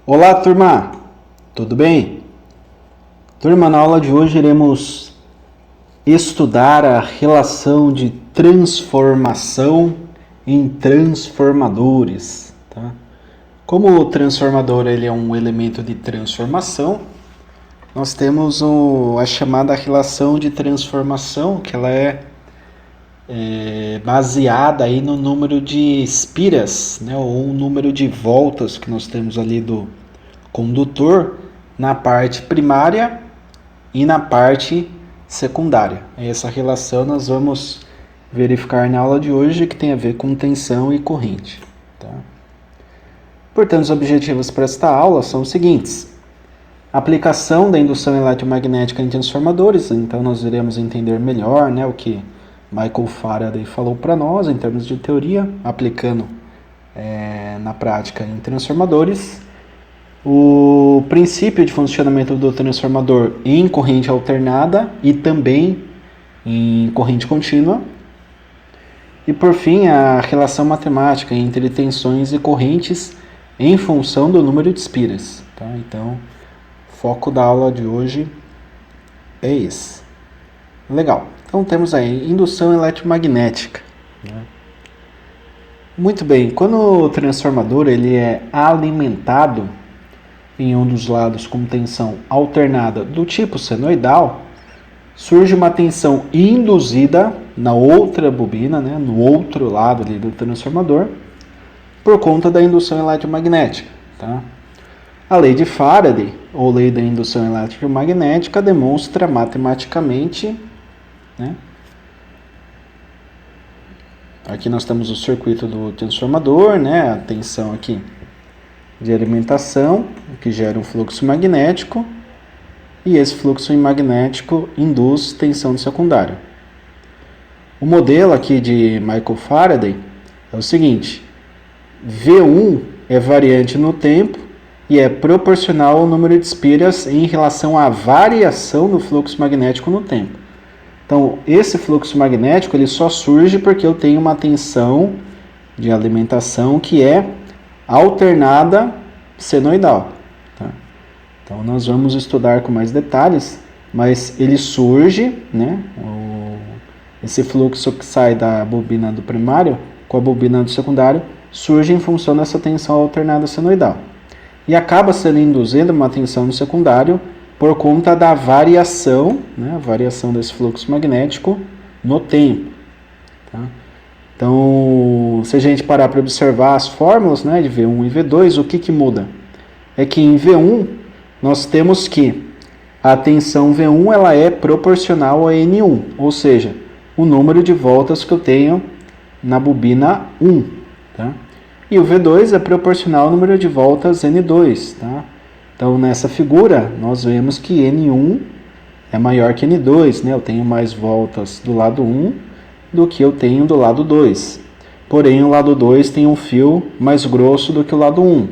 Olá, turma! Tudo bem? Turma, na aula de hoje iremos estudar a relação de transformação em transformadores. Tá? Como o transformador ele é um elemento de transformação, nós temos a chamada relação de transformação, que ela é baseada aí no número de espiras, né, ou o número de voltas que nós temos ali do condutor na parte primária e na parte secundária. Essa relação nós vamos verificar na aula de hoje, que tem a ver com tensão e corrente. Tá? Portanto, os objetivos para esta aula são os seguintes: aplicação da indução eletromagnética em transformadores. Então nós iremos entender melhor, né, o que Michael Faraday falou para nós em termos de teoria, aplicando na prática em transformadores. O princípio de funcionamento do transformador em corrente alternada e também em corrente contínua. E por fim, a relação matemática entre tensões e correntes em função do número de espiras. Tá? Então, o foco da aula de hoje é esse. Legal. Então temos aí indução eletromagnética. Né? Muito bem, quando o transformador ele é alimentado em um dos lados com tensão alternada do tipo senoidal, surge uma tensão induzida na outra bobina, né, no outro lado ali do transformador, por conta da indução eletromagnética. Tá? A lei de Faraday, ou lei da indução eletromagnética, demonstra matematicamente, né? Aqui nós temos o circuito do transformador, né? A tensão aqui de alimentação, que gera um fluxo magnético, e esse fluxo magnético induz tensão no secundário. O modelo aqui de Michael Faraday é o seguinte: V1 é variante no tempo e é proporcional ao número de espiras em relação à variação do fluxo magnético no tempo. Então, esse fluxo magnético ele só surge porque eu tenho uma tensão de alimentação que é alternada senoidal. Tá? Então, nós vamos estudar com mais detalhes, mas ele surge, né, esse fluxo que sai da bobina do primário com a bobina do secundário, surge em função dessa tensão alternada senoidal. E acaba sendo induzida uma tensão no secundário por conta da variação, né, a variação desse fluxo magnético no tempo. Tá? Então, se a gente parar para observar as fórmulas, né, de V1 e V2, o que muda? É que em V1 nós temos que a tensão V1 ela é proporcional a N1, ou seja, o número de voltas que eu tenho na bobina 1. Tá? E o V2 é proporcional ao número de voltas N2. Tá? Então, nessa figura, nós vemos que N1 é maior que N2, né? Eu tenho mais voltas do lado 1 do que eu tenho do lado 2. Porém, o lado 2 tem um fio mais grosso do que o lado 1,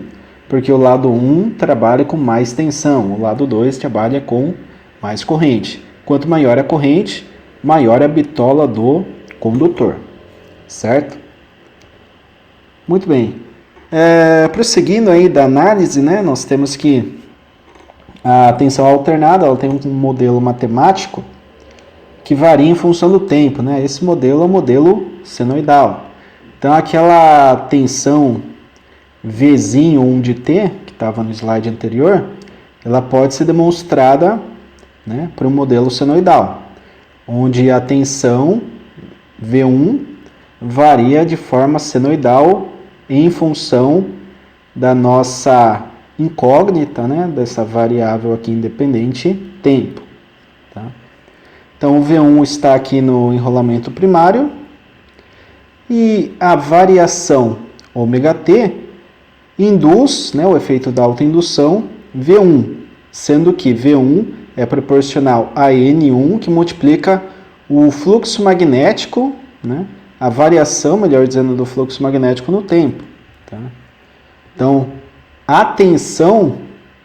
porque o lado 1 trabalha com mais tensão, o lado 2 trabalha com mais corrente. Quanto maior a corrente, maior a bitola do condutor, certo? Muito bem. Prosseguindo aí da análise, né, nós temos que a tensão alternada ela tem um modelo matemático que varia em função do tempo. Né? Esse modelo é o modelo senoidal. Então, aquela tensão V'O1 de T, que estava no slide anterior, ela pode ser demonstrada, né, para um modelo senoidal, onde a tensão V1 varia de forma senoidal em função da nossa incógnita, né, dessa variável aqui independente, tempo. Tá? Então, o V1 está aqui no enrolamento primário e a variação ômega-t induz, né, o efeito da autoindução V1, sendo que V1 é proporcional a N1, que multiplica o fluxo magnético, né, a variação, melhor dizendo, do fluxo magnético no tempo. Tá? Então, a tensão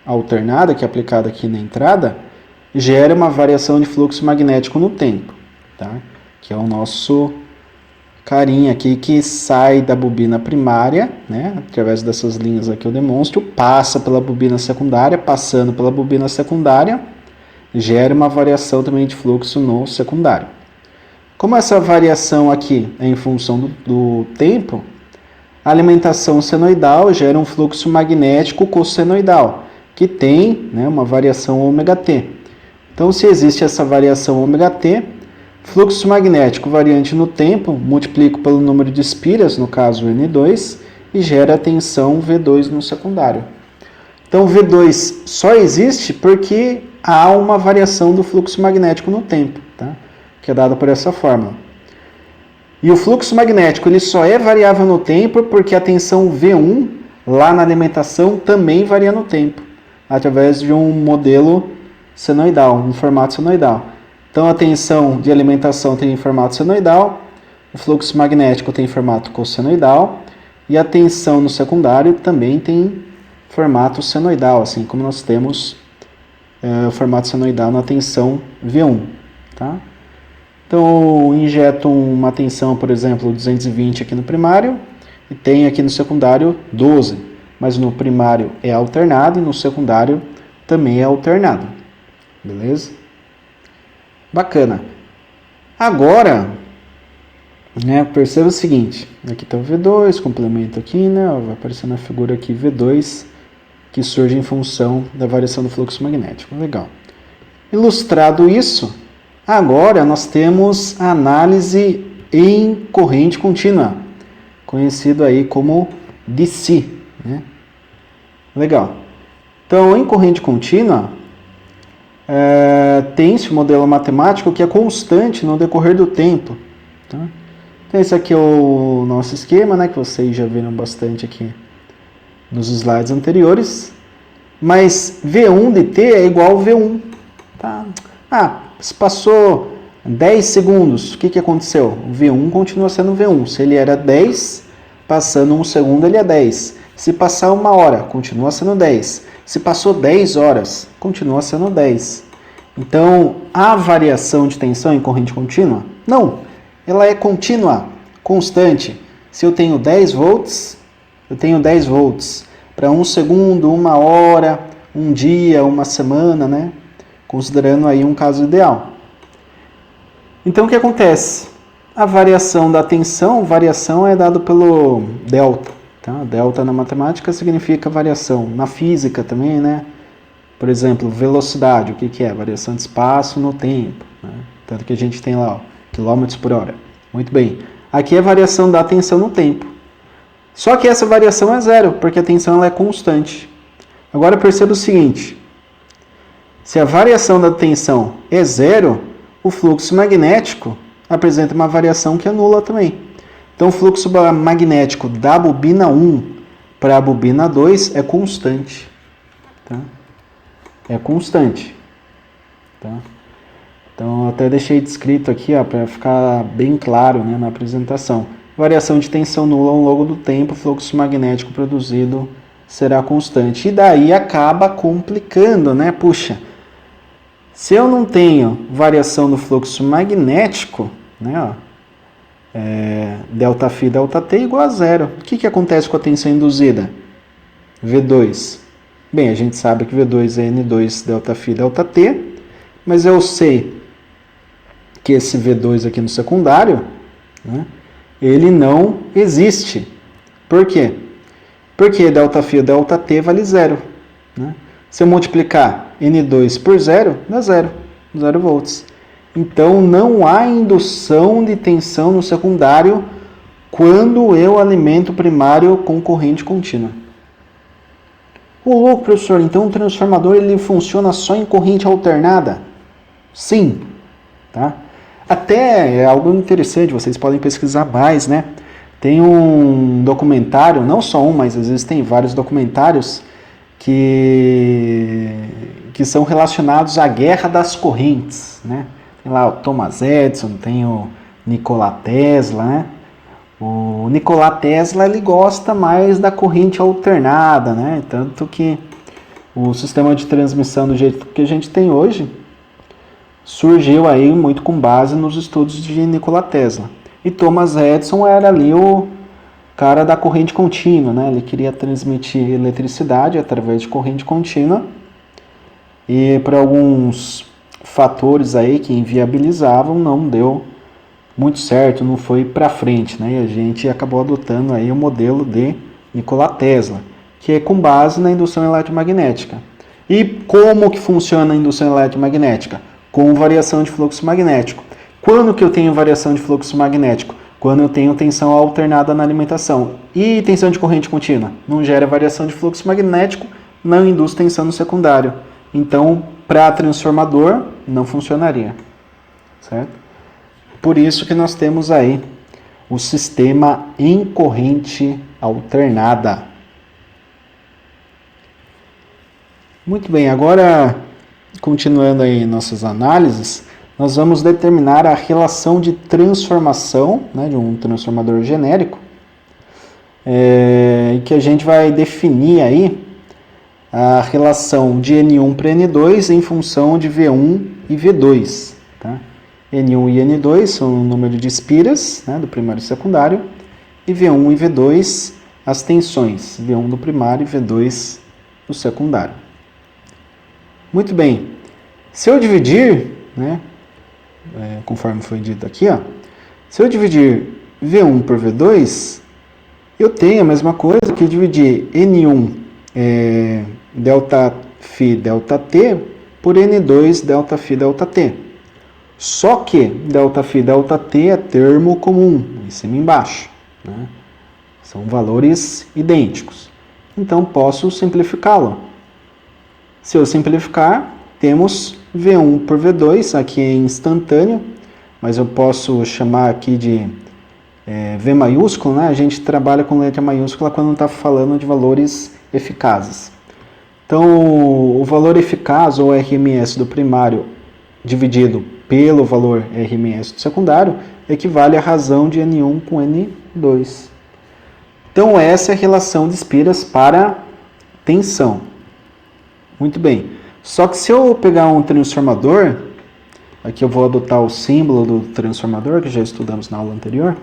alternada, que é aplicada aqui na entrada, gera uma variação de fluxo magnético no tempo, tá? Que é o nosso carinha aqui que sai da bobina primária, né, através dessas linhas aqui eu demonstro, passa pela bobina secundária, passando pela bobina secundária, gera uma variação também de fluxo no secundário. Como essa variação aqui é em função do tempo, a alimentação senoidal gera um fluxo magnético cossenoidal, que tem, né, uma variação ômega-t. Então, se existe essa variação ômega-t, fluxo magnético variante no tempo, multiplico pelo número de espiras, no caso N2, e gera a tensão V2 no secundário. Então, V2 só existe porque há uma variação do fluxo magnético no tempo, tá? Que é dada por essa fórmula. E o fluxo magnético ele só é variável no tempo porque a tensão V1, lá na alimentação, também varia no tempo, através de um modelo senoidal, um formato senoidal. Então, a tensão de alimentação tem em formato senoidal, o fluxo magnético tem em formato cossenoidal, e a tensão no secundário também tem formato senoidal, assim como nós temos o formato senoidal na tensão V1. Tá? Então, eu injeto uma tensão, por exemplo, 220 aqui no primário, e tenho aqui no secundário 12, mas no primário é alternado e no secundário também é alternado. Beleza? Bacana. Agora, né, perceba o seguinte, aqui está o V2, complemento aqui, né, vai aparecer na figura aqui V2, que surge em função da variação do fluxo magnético. Legal. Ilustrado isso, agora nós temos a análise em corrente contínua, conhecido aí como DC, né? Legal. Então, em corrente contínua, tem-se um modelo matemático que é constante no decorrer do tempo. Tá? Então, esse aqui é o nosso esquema, né, que vocês já viram bastante aqui nos slides anteriores. Mas V1 de t é igual a V1. Tá? Se passou 10 segundos, o que aconteceu? O V1 continua sendo V1. Se ele era 10, passando 1 segundo ele é 10. Se passar 1 hora, continua sendo 10. Se passou 10 horas, continua sendo 10. Então, há variação de tensão em corrente contínua? Não, ela é contínua, constante. Se eu tenho 10 volts, eu tenho 10 volts. Para 1 segundo, 1 hora, 1 dia, 1 semana, né? Considerando aí um caso ideal. Então, o que acontece? A variação da tensão, variação é dado pelo delta. Tá? Delta na matemática significa variação. Na física também, né? Por exemplo, velocidade, o que é? Variação de espaço no tempo. Né? Tanto que a gente tem lá, ó, quilômetros por hora. Muito bem. Aqui é variação da tensão no tempo. Só que essa variação é zero, porque a tensão ela é constante. Agora perceba o seguinte. Se a variação da tensão é zero, o fluxo magnético apresenta uma variação que é nula também. Então, o fluxo magnético da bobina 1 para a bobina 2 é constante. Tá? É constante. Tá? Então, eu até deixei descrito aqui para ficar bem claro, né, na apresentação. Variação de tensão nula ao longo do tempo, o fluxo magnético produzido será constante. E daí acaba complicando, né? Puxa, se eu não tenho variação do fluxo magnético, né, ó, ΔΦ e ΔT igual a zero. O que acontece com a tensão induzida? V2. Bem, a gente sabe que V2 é N2 ΔΦ e ΔT, mas eu sei que esse V2 aqui no secundário, né, ele não existe. Por quê? Porque ΔΦ e ΔT vale zero. Né? Se eu multiplicar N2 por zero, dá zero. 0 volts. Então, não há indução de tensão no secundário quando eu alimento o primário com corrente contínua. Ô louco, professor, então o transformador ele funciona só em corrente alternada? Sim. Tá? Até é algo interessante, vocês podem pesquisar mais, né? Tem um documentário, não só um, mas existem vários documentários que são relacionados à guerra das correntes, né? Tem lá o Thomas Edison, tem o Nikola Tesla, né? O Nikola Tesla ele gosta mais da corrente alternada, né? Tanto que o sistema de transmissão do jeito que a gente tem hoje surgiu aí muito com base nos estudos de Nikola Tesla. E Thomas Edison era ali o cara da corrente contínua, né? Ele queria transmitir eletricidade através de corrente contínua e por alguns fatores aí que inviabilizavam, não deu muito certo, não foi para frente, né? E a gente acabou adotando aí o modelo de Nikola Tesla, que é com base na indução eletromagnética. E como que funciona a indução eletromagnética? Com variação de fluxo magnético. Quando que eu tenho variação de fluxo magnético? Quando eu tenho tensão alternada na alimentação. E tensão de corrente contínua? Não gera variação de fluxo magnético, não induz tensão no secundário. Então, para transformador, não funcionaria. Certo? Por isso que nós temos aí o sistema em corrente alternada. Muito bem, agora, continuando aí nossas análises, nós vamos determinar a relação de transformação, né, de um transformador genérico, e que a gente vai definir aí a relação de N1 para N2 em função de V1 e V2. Tá? N1 e N2 são o número de espiras, né, do primário e secundário, e V1 e V2 as tensões, V1 do primário e V2 do secundário. Muito bem, se eu dividir, né, conforme foi dito aqui, ó, se eu dividir V1 por V2, eu tenho a mesma coisa que dividir N1 delta φ delta T por N2 delta φ delta T. Só que delta φ delta T é termo comum, em cima e embaixo, né? São valores idênticos. Então posso simplificá-lo. Se eu simplificar, temos V1 por V2, aqui é instantâneo, mas eu posso chamar aqui de V maiúsculo, né? A gente trabalha com letra maiúscula quando está falando de valores eficazes. Então, o valor eficaz, ou RMS do primário, dividido pelo valor RMS do secundário, equivale à razão de N1 com N2. Então, essa é a relação de espiras para tensão. Muito bem. Só que se eu pegar um transformador, aqui eu vou adotar o símbolo do transformador, que já estudamos na aula anterior.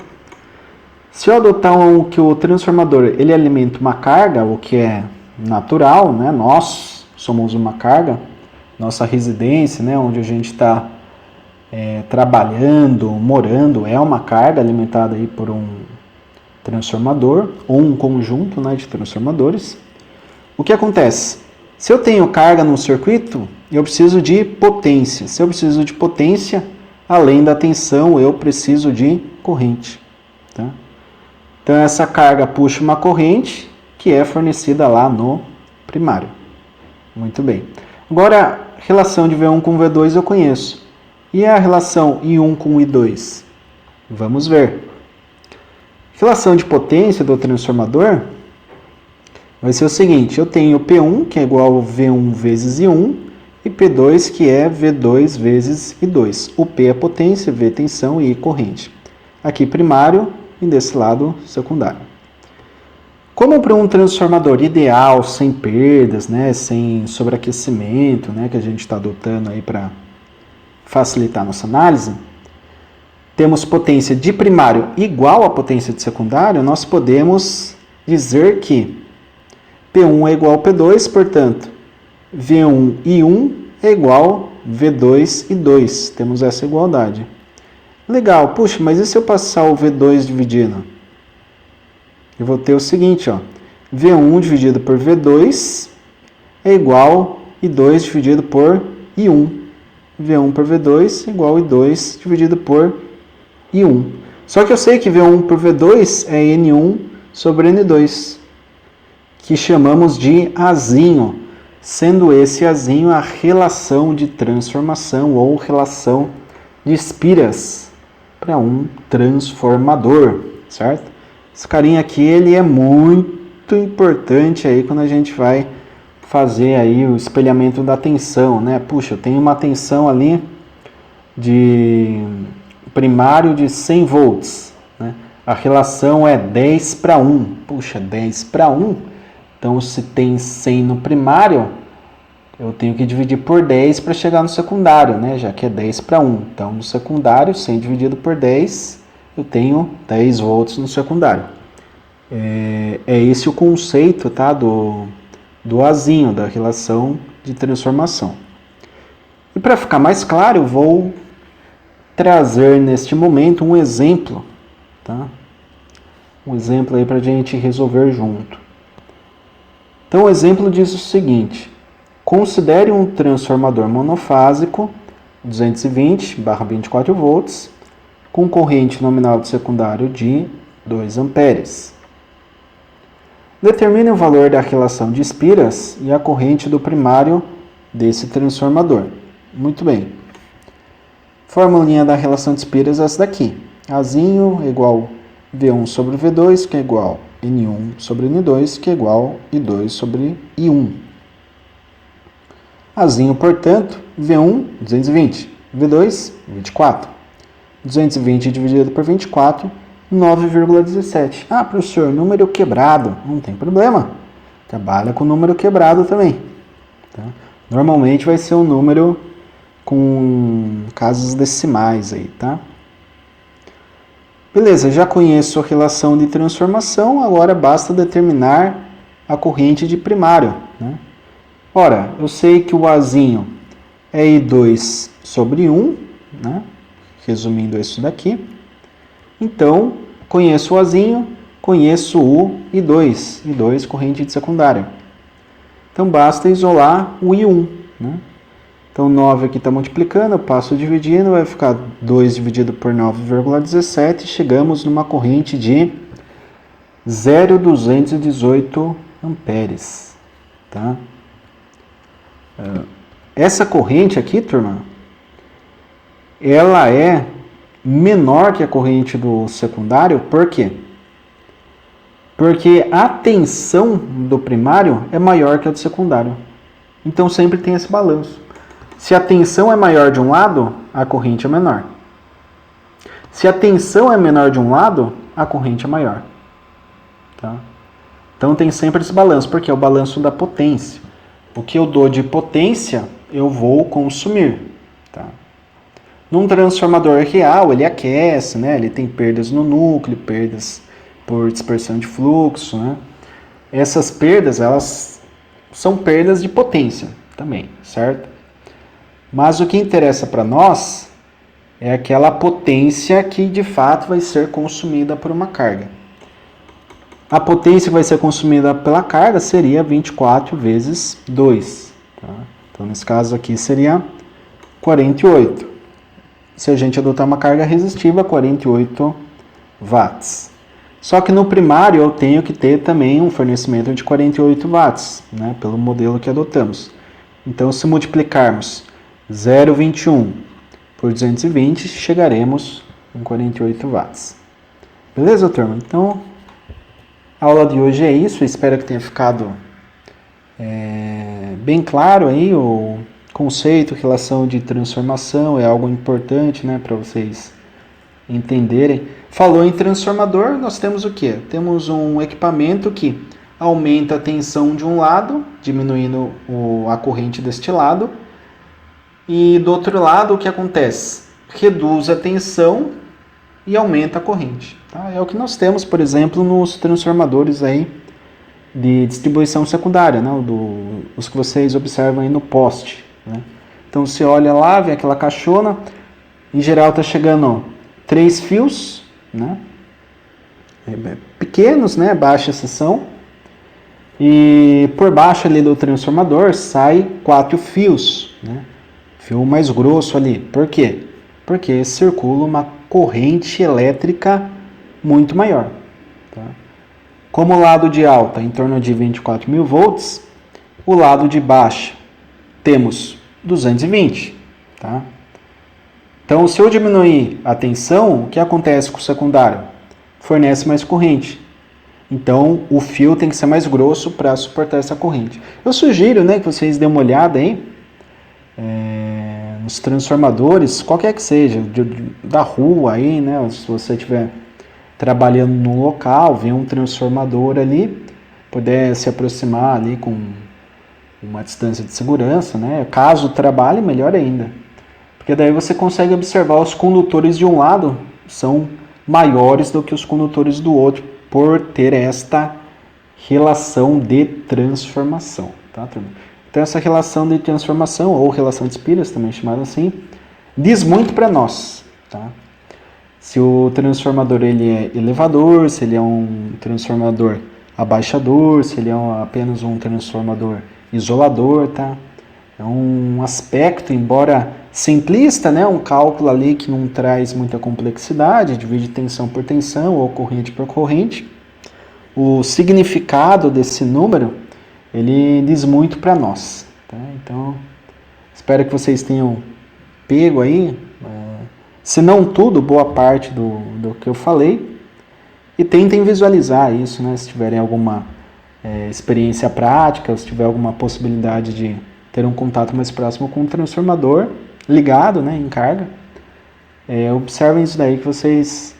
Se eu adotar que o transformador ele alimenta uma carga, o que é natural, né? Nós somos uma carga, nossa residência, né? Onde a gente está trabalhando, morando, é uma carga alimentada aí por um transformador, ou um conjunto, né, de transformadores. O que acontece? Se eu tenho carga no circuito, eu preciso de potência. Se eu preciso de potência, além da tensão, eu preciso de corrente. Tá? Então, essa carga puxa uma corrente que é fornecida lá no primário. Muito bem. Agora, a relação de V1 com V2 eu conheço. E a relação I1 com I2? Vamos ver. Relação de potência do transformador vai ser o seguinte, eu tenho P1, que é igual a V1 vezes I1, e P2, que é V2 vezes I2. O P é potência, V é tensão e I corrente. Aqui primário e desse lado secundário. Como para um transformador ideal, sem perdas, né, sem sobreaquecimento, né, que a gente está adotando aí para facilitar a nossa análise, temos potência de primário igual à potência de secundário, nós podemos dizer que P1 é igual a P2, portanto, V1 e 1 é igual a V2 e 2. Temos essa igualdade. Legal, puxa, mas e se eu passar o V2 dividindo? Eu vou ter o seguinte, ó, V1 dividido por V2 é igual a I2 dividido por I1. V1 por V2 é igual a I2 dividido por I1. Só que eu sei que V1 por V2 é N1 sobre N2. Que chamamos de Azinho, sendo esse Azinho a relação de transformação ou relação de espiras para um transformador, certo? Esse carinha aqui, ele é muito importante aí quando a gente vai fazer aí o espelhamento da tensão, né? Puxa, eu tenho uma tensão ali de primário de 100 volts, né? A relação é 10 para 1. Puxa, 10 para 1. Então, se tem 100 no primário, eu tenho que dividir por 10 para chegar no secundário, né? Já que é 10 para 1. Então, no secundário, 100 dividido por 10, eu tenho 10 volts no secundário. É esse o conceito, tá, do Azinho, da relação de transformação. E para ficar mais claro, eu vou trazer neste momento um exemplo, tá? Um exemplo aí para a gente resolver junto. Então o exemplo diz o seguinte: considere um transformador monofásico 220/24 volts com corrente nominal de secundário de 2 amperes. Determine o valor da relação de espiras e a corrente do primário desse transformador. Muito bem. Formulinha da relação de espiras é essa daqui. Azinho igual V1 sobre V2, que é igual N1 sobre N2, que é igual I2 sobre I1. Azinho, portanto, V1, 220. V2, 24. 220 dividido por 24, 9,17. Ah, professor, número quebrado. Não tem problema. Trabalha com número quebrado também. Tá? Normalmente vai ser um número com casas decimais aí, tá? Beleza, já conheço a relação de transformação, agora basta determinar a corrente de primário, né? Ora, eu sei que o Azinho é I2 sobre 1, né? Resumindo isso daqui. Então, conheço o Azinho, conheço o I2, I2 corrente de secundária. Então, basta isolar o I1, né? Então, 9 aqui está multiplicando, eu passo dividindo, vai ficar 2 dividido por 9,17, chegamos numa corrente de 0,218 amperes, tá? Essa corrente aqui, turma, ela é menor que a corrente do secundário, por quê? Porque a tensão do primário é maior que a do secundário. Então, sempre tem esse balanço. Se a tensão é maior de um lado, a corrente é menor. Se a tensão é menor de um lado, a corrente é maior. Tá? Então tem sempre esse balanço, porque é o balanço da potência. O que eu dou de potência, eu vou consumir. Tá? Num transformador real, ele aquece, né? Ele tem perdas no núcleo, perdas por dispersão de fluxo. Né? Essas perdas, elas são perdas de potência também, certo? Mas o que interessa para nós é aquela potência que de fato vai ser consumida por uma carga. A potência que vai ser consumida pela carga seria 24 vezes 2. Tá? Então, nesse caso aqui seria 48. Se a gente adotar uma carga resistiva, 48 watts. Só que no primário eu tenho que ter também um fornecimento de 48 watts, né, pelo modelo que adotamos. Então, se multiplicarmos 0,21 por 220, chegaremos em 48 watts. Beleza, turma? Então, a aula de hoje é isso. Espero que tenha ficado bem claro aí o conceito, relação de transformação. É algo importante, né, para vocês entenderem. Falou em transformador, nós temos o quê? Temos um equipamento que aumenta a tensão de um lado, diminuindo a corrente deste lado. E do outro lado, o que acontece? Reduz a tensão e aumenta a corrente. Tá? É o que nós temos, por exemplo, nos transformadores aí de distribuição secundária, né? Os que vocês observam aí no poste. Né? Então, você olha lá, vê aquela caixona, em geral está chegando 3 fios, né? Pequenos, né? Baixa seção. E por baixo ali do transformador sai 4 fios, né? Fio mais grosso ali. Por quê? Porque circula uma corrente elétrica muito maior. Tá? Como o lado de alta, em torno de 24.000 volts, o lado de baixa temos 220. Tá? Então, se eu diminuir a tensão, o que acontece com o secundário? Fornece mais corrente. Então, o fio tem que ser mais grosso para suportar essa corrente. Eu sugiro, né, que vocês dêem uma olhada aí, nos transformadores, qualquer que seja, da rua aí, né? Se você estiver trabalhando no local, vê um transformador ali, puder se aproximar ali com uma distância de segurança, né? Caso trabalhe, melhor ainda. Porque daí você consegue observar os condutores de um lado são maiores do que os condutores do outro, por ter esta relação de transformação. Tá, turma? Então essa relação de transformação, ou relação de Spírias, também chamada assim, diz muito para nós. Tá? Se o transformador ele é elevador, se ele é um transformador abaixador, se ele é apenas um transformador isolador, tá? É um aspecto, embora simplista, né? Um cálculo ali que não traz muita complexidade, divide tensão por tensão ou corrente por corrente. O significado desse número, ele diz muito para nós, tá? Então, espero que vocês tenham pego aí, se não tudo, boa parte do que eu falei, e tentem visualizar isso, né? Se tiverem alguma experiência prática, se tiver alguma possibilidade de ter um contato mais próximo com o transformador ligado, né, em carga, observem isso daí que vocês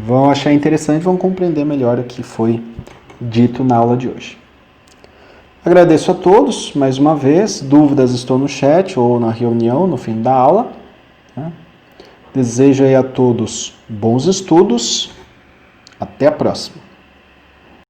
vão achar interessante, vão compreender melhor o que foi dito na aula de hoje. Agradeço a todos, mais uma vez. Dúvidas estou no chat ou na reunião no fim da aula. Né? Desejo aí a todos bons estudos. Até a próxima.